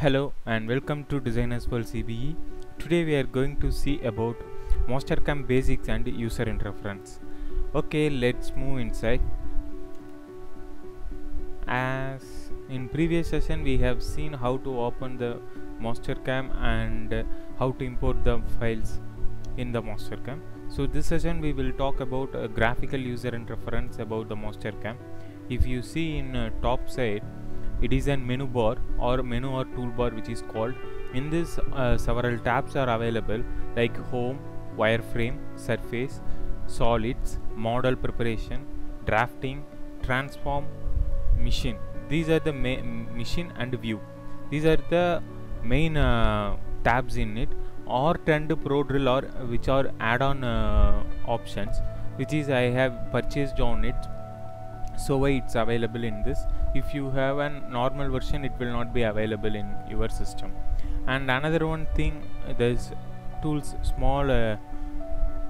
Hello and welcome to Designers World CBE. Today we are going to see about Mastercam basics and user interference. Okay, let's move inside. As in previous session we have seen how to open the Mastercam and how to import the files in the Mastercam. So this session we will talk about graphical user interference about the Mastercam. If you see in top side, it is a menu bar or menu or toolbar which is called. In this several tabs are available like home, wireframe, surface, solids, model preparation, drafting, transform, machine. These are the machine and view. These are the main tabs in it. Art and ProDrill or which are add-on options which is I have purchased on it. So why it's available in this. If you have a normal version, it will not be available in your system. And another one thing, there's tools, small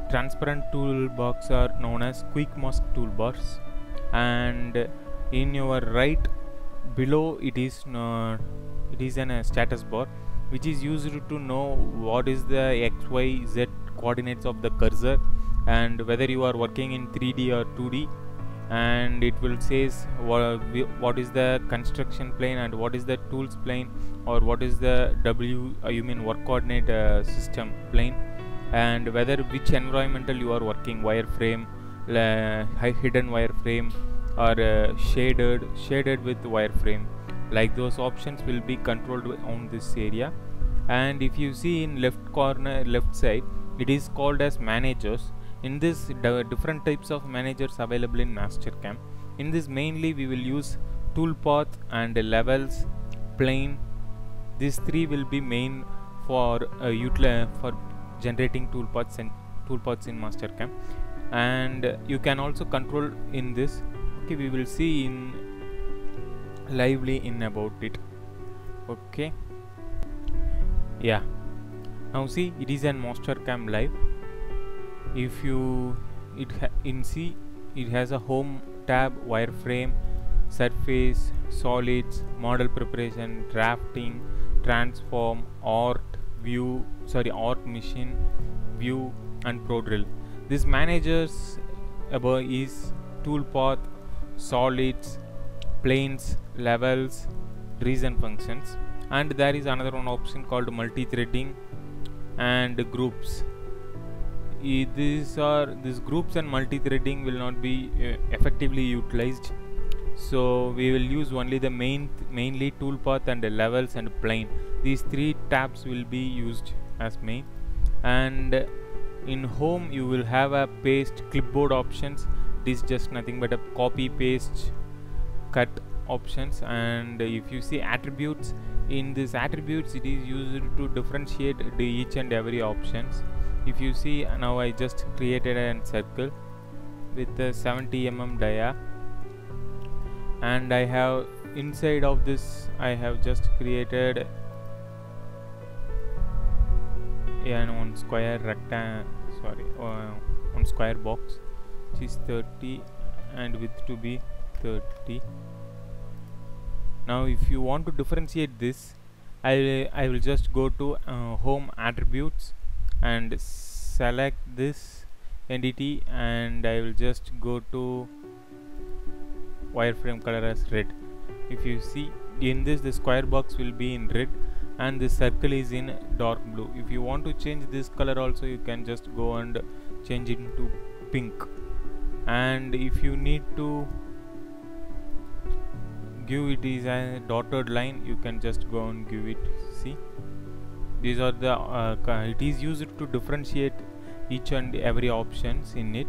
transparent toolbox are known as quick mask toolbars, and in your right below it is a status bar which is used to know what is the XYZ coordinates of the cursor and whether you are working in 3D or 2D, and it will says what is the construction plane and what is the tools plane, or what is the work coordinate system plane, and whether which environmental you are working, wireframe, hidden wireframe, or shaded with wireframe. Like those options will be controlled on this area. And if you see in left side, it is called as managers. In this different types of managers available in Mastercam. In this mainly we will use toolpath and levels, plane. These three will be main for generating toolpaths in Mastercam, and you can also control in this. Okay, we will see in lively in about it. Okay, yeah, now see it is an Mastercam live. If you it has a home tab, wireframe, surface, solids, model preparation, drafting, transform, art machine, view, and ProDrill. This managers above is toolpath, solids, planes, levels, reason functions, and there is another one option called multi-threading and groups. These groups and multi-threading will not be effectively utilized, so we will use only the mainly toolpath and the levels and plane. These three tabs will be used as main. And in home you will have a paste clipboard options. This is just nothing but a copy, paste, cut options. And if you see attributes, in this attributes it is used to differentiate each and every options. If you see, now I just created a circle with a 70 mm dia, and I have inside of this I have just created one square one square box which is 30 and width to be 30. Now if you want to differentiate this, I will just go to home attributes and select this entity, and I will just go to wireframe color as red. If you see in this, the square box will be in red and the circle is in dark blue. If you want to change this color also, you can just go and change it into pink. And if you need to give it is a dotted line, you can just go and give it. See, these are the it is used to differentiate each and every options in it.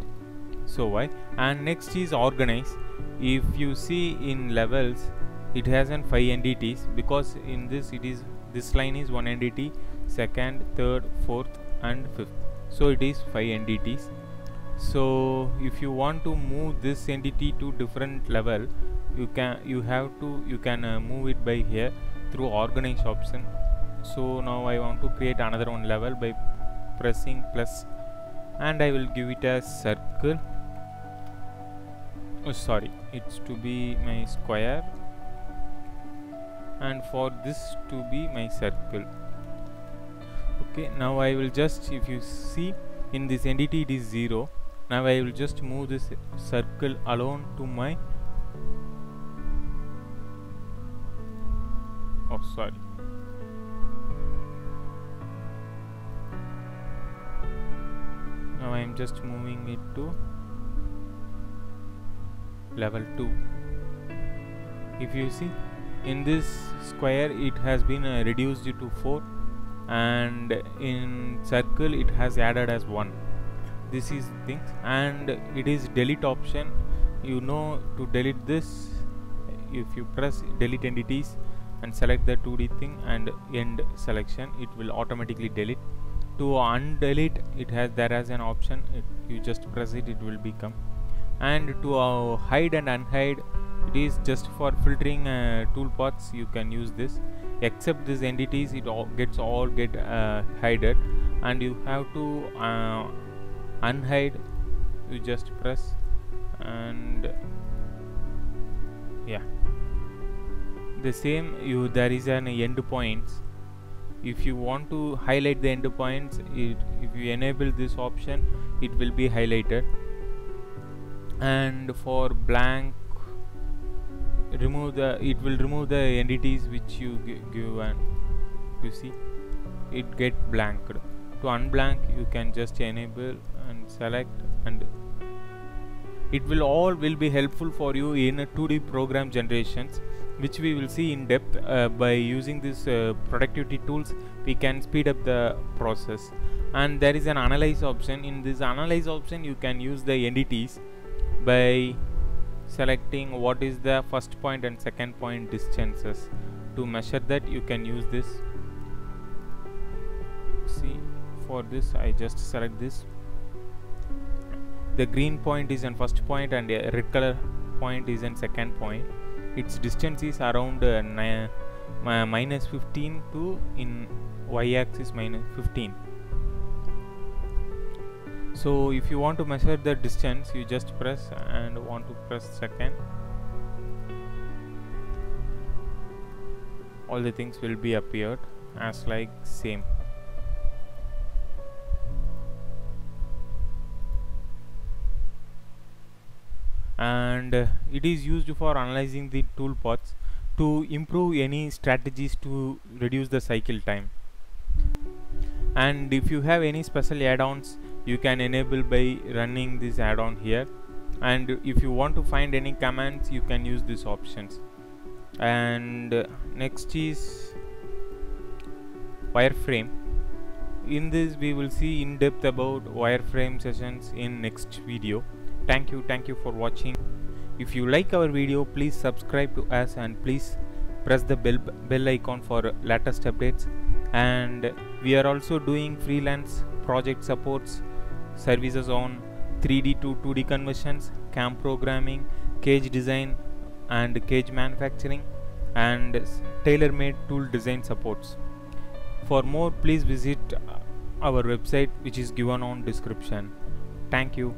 So why? And next is organize. If you see in levels, it has an 5 entities, because in this line is one entity, second, third, fourth, and fifth. So it is 5 entities. So if you want to move this entity to different level, you can move it by here through organize option. So now I want to create another one level by pressing plus, and I will give it a circle. Oh sorry, it's to be my square, and for this to be my circle. Okay, now I will just, if you see in this entity it is 0. Now I will just move this circle alone to my, oh sorry, now I am just moving it to level 2. If you see in this square it has been reduced to 4, and in circle it has added as 1. This is things, and it is delete option. You know, to delete this, if you press delete entities and select the 2D thing and end selection, it will automatically delete. To undelete it has, there has an option, you just press it, it will become. And to hide and unhide, it is just for filtering toolpaths. You can use this. Except these entities, it all get hidden, and you have to unhide. You just press, and yeah, the same. There is an endpoints. If you want to highlight the endpoints, if you enable this option, it will be highlighted. And for blank, it will remove the entities which you give, and you see it get blanked. To unblank, you can just enable and select, and it will all be helpful for you in 2D program generations, which we will see in depth. By using this productivity tools, we can speed up the process. And there is an analyze option. In this analyze option, you can use the entities by selecting what is the first point and second point distances. To measure that, you can use this. See, for this I just select this. The green point is in first point and a red color point is in second point. Its distance is around minus 15 to, in y-axis, minus 15. So if you want to measure the distance, you just press, and want to press second, all the things will be appeared as like same. And it is used for analyzing the toolpaths to improve any strategies to reduce the cycle time. And if you have any special add-ons, you can enable by running this add-on here. And if you want to find any commands, you can use these options. And next is wireframe. In this we will see in depth about wireframe sessions in next video. Thank you for watching. If you like our video, please subscribe to us, and please press the bell icon for latest updates. And we are also doing freelance project supports services on 3D to 2D conversions, CAM programming, cage design and cage manufacturing, and tailor-made tool design supports. For more, please visit our website, which is given on description. Thank you.